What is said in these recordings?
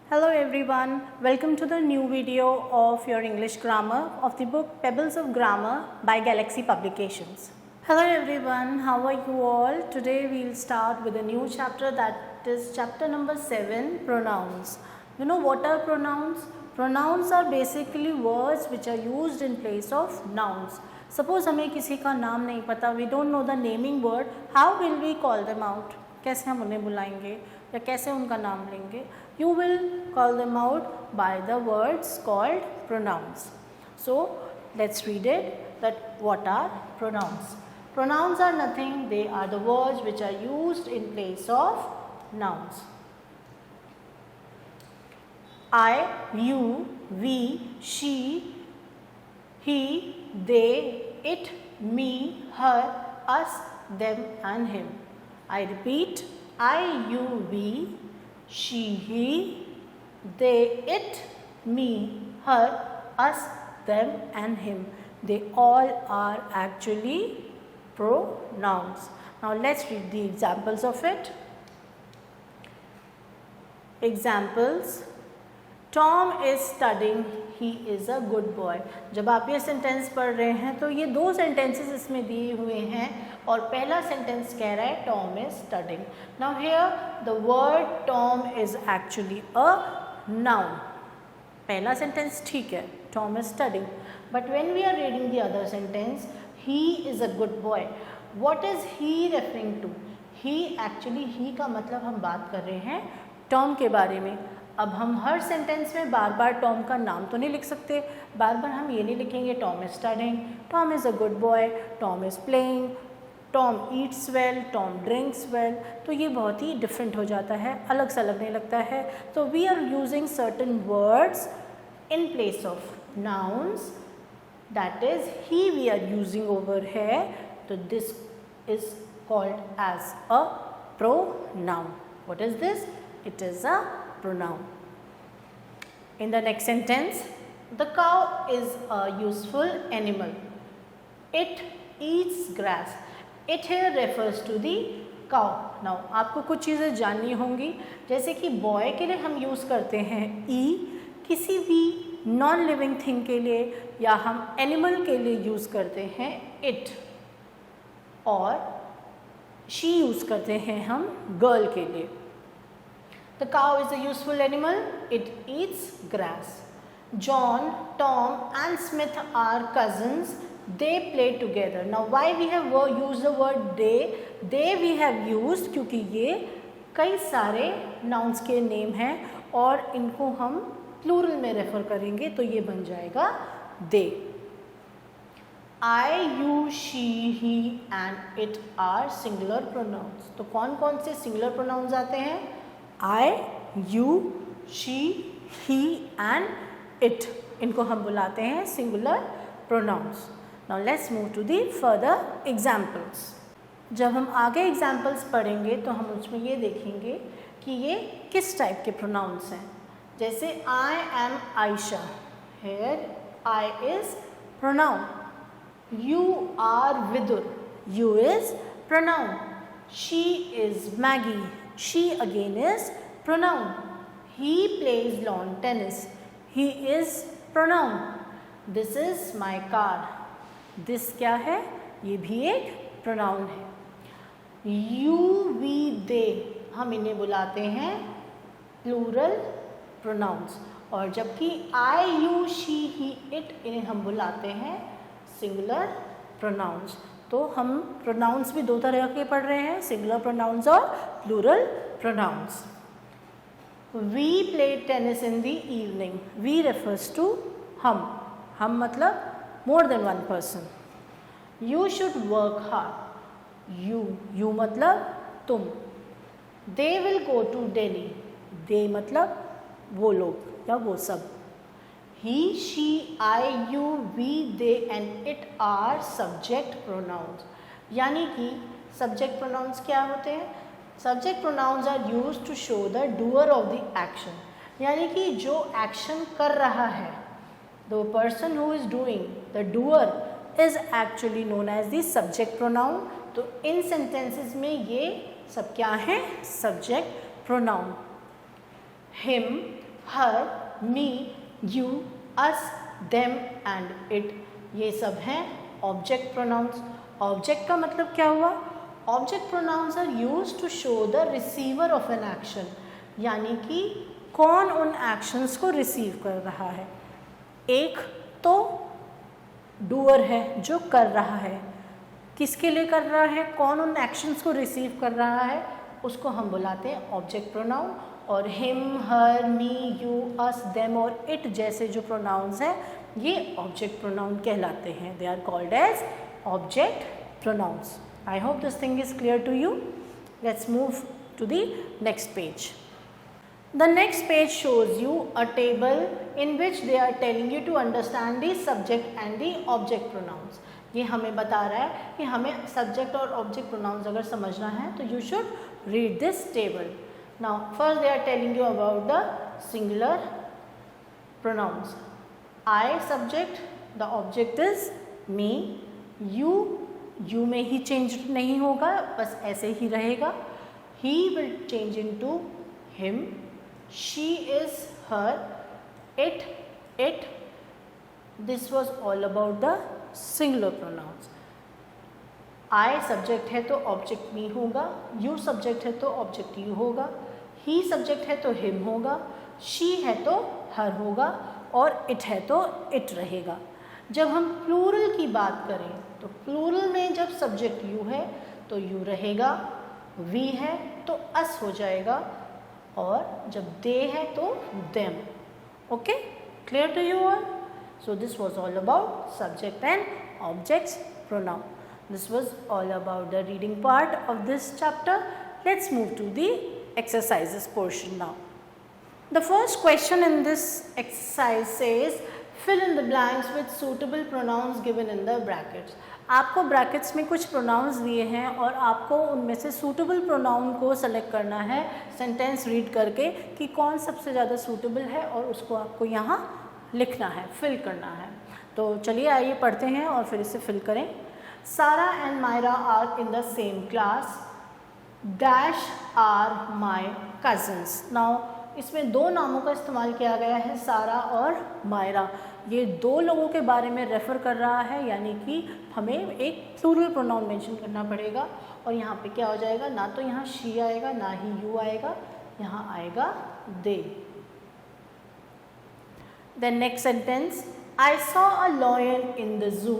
Hello everyone, welcome to the new video of your English grammar of the book Pebbles of Grammar by Galaxy Publications. Hello everyone, how are you all? Today we will start with a new chapter, that is chapter number 7, pronouns. You know what are pronouns? Pronouns are basically words which are used in place of nouns. Suppose हमें किसी का नाम नहीं पता, we don't know the naming word, how will we call them out? कैसे हम उन्हें बुलाएंगे या कैसे उनका नाम लेंगे? You will call them out by the words called pronouns. So let's read it, that what are pronouns? Pronouns are nothing, they are the words which are used in place of nouns. I, you, we, she, he, they, it, me, her, us, them and him. I repeat, I, you, we, she, he, they, it, me, her, us, them and him. They all are actually pronouns. Now let's read the examples of it. Examples. Tom is studying, he is a good boy. जब आप ये sentence पढ़ रहे हैं तो ये दो sentences इसमें दिए हुए हैं और पहला सेंटेंस कह रहा है Tom is studying. Now here the word Tom is actually a noun. पहला सेंटेंस ठीक है, Tom is studying. But when we are reading the other sentence, he is a good boy. What is he referring to? He actually he का मतलब हम बात कर रहे हैं Tom के बारे में. अब हम हर सेंटेंस में बार बार टॉम का नाम तो नहीं लिख सकते, बार बार हम ये नहीं लिखेंगे Tom is studying, Tom is a good boy, Tom is playing, Tom Yeats well, Tom drinks well. तो ये बहुत ही डिफरेंट हो जाता है, अलग सा लगने लगता है. तो we are using certain words in place of nouns, that is he we are using over है. तो this is called as a pronoun. What is this? It is a pronoun. In the next sentence, the cow is a useful animal. It eats grass. It here refers to the cow. Now आपको कुछ चीज़ें जाननी होंगी, जैसे कि boy के लिए हम यूज़ करते हैं e, किसी भी नॉन लिविंग थिंग के लिए या हम एनिमल के लिए यूज़ करते हैं it, और she यूज़ करते हैं हम गर्ल के लिए. The cow is a useful animal. It eats grass. John, Tom and Smith are cousins. They play together. Now why we have used the word they? They we have used क्योंकि ये कई सारे nouns के name हैं और इनको हम plural में रेफर करेंगे तो ये बन जाएगा they. I, you, she, he and it are singular pronouns. तो कौन कौन से singular pronouns आते हैं? I, you, she, he and it. इनको हम बुलाते हैं singular pronouns. Now let's move to the further examples. जब हम आगे examples पढ़ेंगे तो हम उसमें ये देखेंगे कि ये किस टाइप के pronouns हैं. जैसे I am Aisha. Here I is pronoun. You are Vidur. You is pronoun. She is Maggie. She again is pronoun. He plays lawn tennis. He is pronoun. This is my car. This क्या है? ये भी एक pronoun है. You, we, they हम इन्हें बुलाते हैं plural pronouns, और जबकि I, you, she, he, it इन्हें हम बुलाते हैं singular pronouns. तो हम प्रोनाउंस भी दो तरह के पढ़ रहे हैं, सिंगुलर प्रोनाउंस और plural pronouns. We play tennis in the evening. We refers to हम मतलब more than one person. You should work hard. You मतलब तुम. They will go to Delhi. They मतलब वो लोग या वो सब. He, she, I, you, we, they and it are subject pronouns. यानी कि subject pronouns क्या होते हैं? Subject pronouns are used to show the doer of the action. यानी कि जो action कर रहा है, the person who is doing, the doer is actually known as the subject pronoun. तो इन sentences में ये सब क्या है? Subject pronoun. Him, her, me, you, us, them and it, ये सब हैं ऑब्जेक्ट प्रोनाउंस। ऑब्जेक्ट का मतलब क्या हुआ? Object pronouns are used to show the receiver of an action, यानी कि कौन उन एक्शंस को रिसीव कर रहा है। एक तो डूअर है जो कर रहा है, किसके लिए कर रहा है, कौन उन एक्शंस को रिसीव कर रहा है, उसको हम बुलाते हैं ऑब्जेक्ट प्रोनाउन। और him, her, me, you, us, them और इट जैसे जो प्रोनाउंस हैं ये ऑब्जेक्ट प्रोनाउन कहलाते हैं। They are called as object pronouns. I hope this thing is clear to you. Let's move to the next page. The next page shows you a table in which they are telling you to understand the subject and the object pronouns. ये हमें बता रहा है कि हमें subject और object pronouns अगर समझना है तो you should read this table. Now first they are telling you about the singular pronouns. I subject, the object is me. You में ही change नहीं होगा, बस ऐसे ही रहेगा. He will change into him. She is her, it. This was all about the singular pronouns. I subject है तो object me होगा, you subject है तो object you होगा, he subject है तो him होगा, she है तो her होगा और it है तो it रहेगा. जब हम plural की बात करें तो plural में जब subject you है तो you रहेगा, we है तो us हो जाएगा और जब they है तो them. Okay, clear to you all? So this was all about subject and objects pronoun. This was all about the reading part of this chapter. Let's move to the exercises portion now. The first question in this exercise says fill in the blanks with suitable pronouns given in the brackets. आपको brackets में कुछ pronounce दिए हैं और आपको उनमें से suitable pronoun को सेलेक्ट करना है सेंटेंस रीड करके कि कौन सबसे ज़्यादा सूटेबल है और उसको आपको यहाँ लिखना है, फिल करना है. तो चलिए आइए पढ़ते हैं और फिर इसे फिल करें. Sara and Myra are in the same class. Dash are my cousins. Now इसमें दो नामों का इस्तेमाल किया गया है, सारा और मायरा. ये दो लोगों के बारे में रेफ़र कर रहा है, यानी कि हमें एक प्लूरल प्रोनाउन मेंशन करना पड़ेगा. और यहाँ पे क्या हो जाएगा, ना तो यहाँ शी आएगा ना ही यू आएगा, यहाँ आएगा they. The next sentence, I saw a lion in the zoo.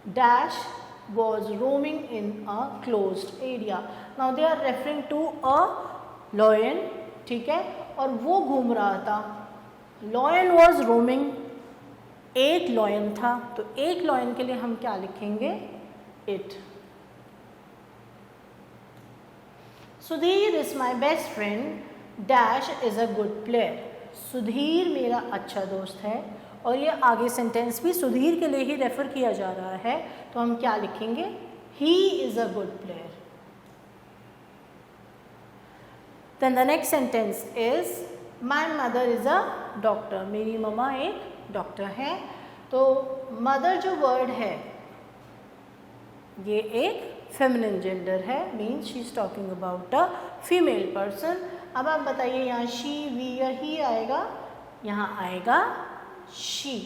Dash was roaming in a closed area. Now they are referring to a lion, ठीक है, और वो घूम रहा था. लॉयन वॉज रोमिंग, एक लॉयन था, तो एक लॉयन के लिए हम क्या लिखेंगे, it. Sudhir is my best friend. Dash is a good player. Sudhir मेरा अच्छा दोस्त है और ये आगे सेंटेंस भी सुधीर के लिए ही रेफर किया जा रहा है, तो हम क्या लिखेंगे, he is a good player. Then the next sentence is my mother is a doctor. मेरी मम्मा एक डॉक्टर है. तो मदर जो वर्ड है ये एक फेमिनिन जेंडर है, means she is talking about a female person. अब आप बताइए यहाँ शी, वी या ही आएगा, यहाँ आएगा she.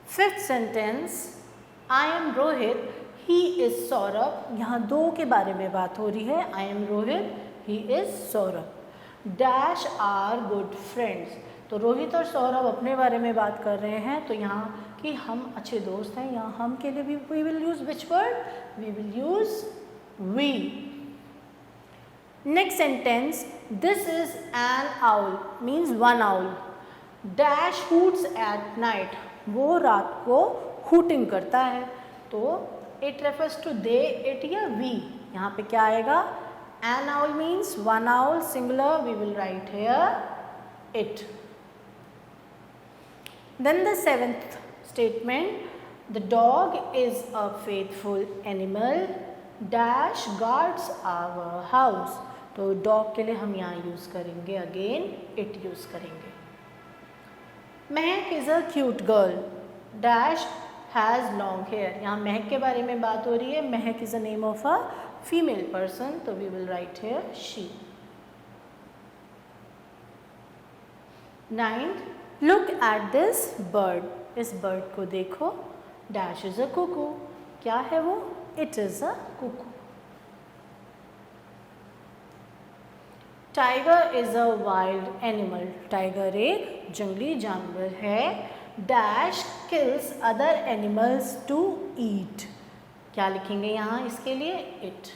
Fifth sentence, I am Rohit, he is Saurabh. यहाँ दो के बारे में बात हो रही है, I am Rohit, he is Saurabh. Dash are good friends. तो रोहित और सौरभ अपने बारे में बात कर रहे हैं, तो यहाँ कि हम अच्छे दोस्त हैं, यहाँ हम के लिए भी we will use which word, we will use we. Next sentence, this is an owl, means one owl. Dash hoots at night, वो रात को हूटिंग करता है. तो it refers to they, it या वी. यहाँ पे क्या आएगा, an owl means one owl, singular, we will write here it. Then the seventh statement, the dog is a faithful animal. Dash guards our house. तो dog के लिए हम यहाँ यूज़ करेंगे अगेन it यूज़ करेंगे. महक is a cute girl. Dash has long hair. यहाँ महक के बारे में बात हो रही है. महक is a name of a female person, तो we will write here she. 9th, look at this bird. इस बर्ड को देखो. Dash is a cuckoo. क्या है वो? It is a cuckoo. Tiger is a wild animal. Tiger एक जंगली जानवर है. Dash kills other animals to eat. क्या लिखेंगे यहाँ इसके लिए? It.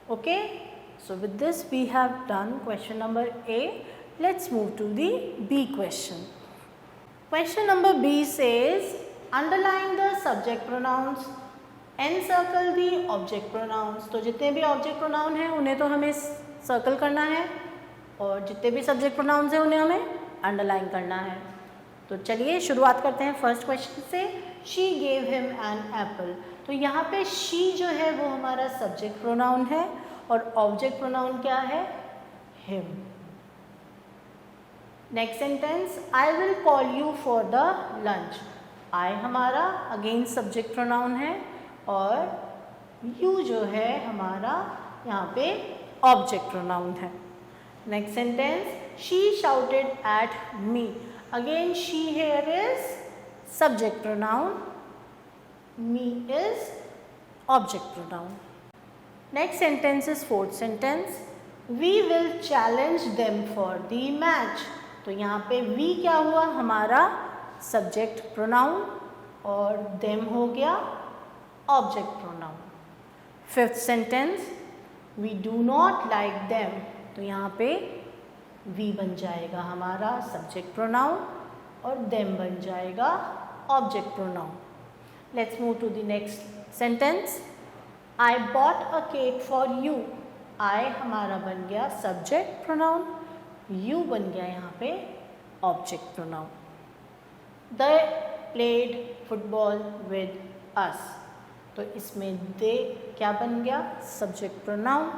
Okay, so with this we have done question number A. Let's move to the B question. Question number B says, underline the subject pronouns, encircle the object pronouns. तो जितने भी object pronoun हैं उन्हें तो हमें circle करना है और जितने भी subject pronouns हैं उन्हें हमें underline करना है. तो चलिए शुरुआत करते हैं फर्स्ट क्वेश्चन से. She gave him an apple. तो यहाँ पे she जो है वो हमारा subject pronoun है और object pronoun क्या है? him. Next sentence, I will call you for the lunch. I हमारा अगेन सब्जेक्ट प्रोनाउन है और you जो है हमारा यहाँ पे ऑब्जेक्ट प्रोनाउन है. Next sentence, she shouted at me. Again she here is subject pronoun, me is object pronoun. Next sentence is fourth sentence, we will challenge them for the match. तो यहाँ पे we क्या हुआ? हमारा subject pronoun और them हो गया object pronoun. Fifth sentence, we do not like them. तो यहाँ पे we बन जाएगा हमारा subject pronoun और them बन जाएगा object pronoun. Let's move to the next sentence. I bought a cake for you. I हमारा बन गया subject pronoun, you बन गया यहाँ पे object pronoun. They played football with us. तो इसमें they क्या बन गया? subject pronoun,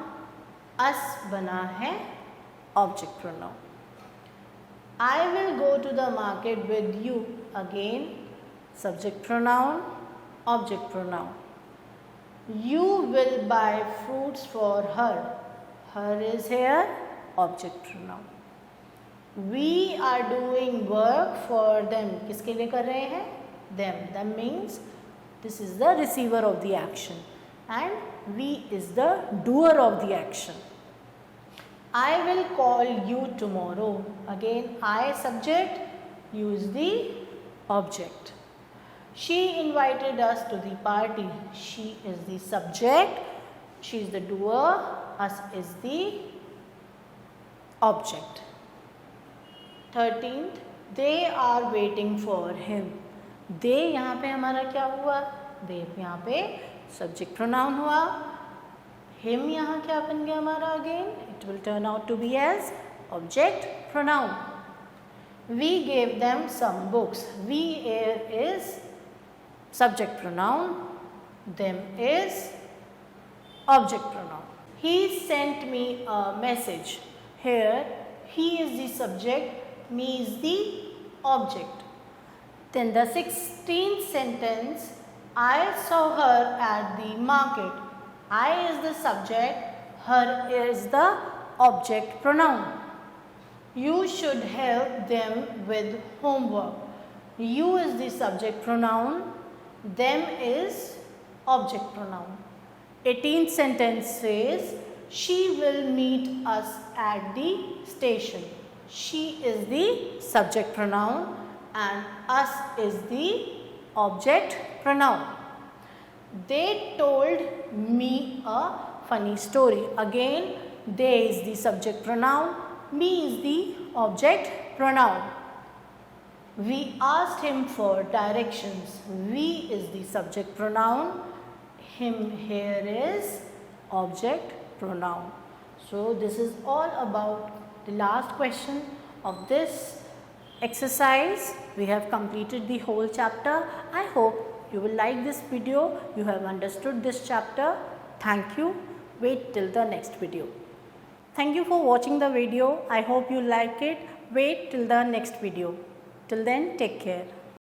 us बना है object pronoun. I will go to the market with you. Again subject pronoun, object pronoun. You will buy fruits for her. Her is here object pronoun. We are doing work for them. किसके लिए कर रहे हैं? Them. Them means this is the receiver of the action and we is the doer of the action. I will call you tomorrow. Again I subject, you is the object. She invited us to the party. She is the subject, she is the doer, us is the object. 13th, they are waiting for him. They यहाँ पे हमारा क्या हुआ? They यहाँ पे subject pronoun हुआ. Him यहाँ क्या बन गया हमारा? Again it will turn out to be as object pronoun. We gave them some books. We here is subject pronoun, them is object pronoun. He sent me a message. Here he is the subject, me is the object. Then the 16th sentence, I saw her at the market. I is the subject, her is the object pronoun. You should help them with homework. You is the subject pronoun, them is object pronoun. 18th sentence says, she will meet us at the station. She is the subject pronoun and us is the object pronoun. They told me a funny story. Again, they is the subject pronoun, me is the object pronoun. We asked him for directions. We is the subject pronoun, him here is object pronoun. So this is all about the last question of this exercise. We have completed the whole chapter. I hope you will like this video. You have understood this chapter. Thank you. Wait till the next video. Thank you for watching the video. I hope you like it. Wait till the next video. Till then, take care.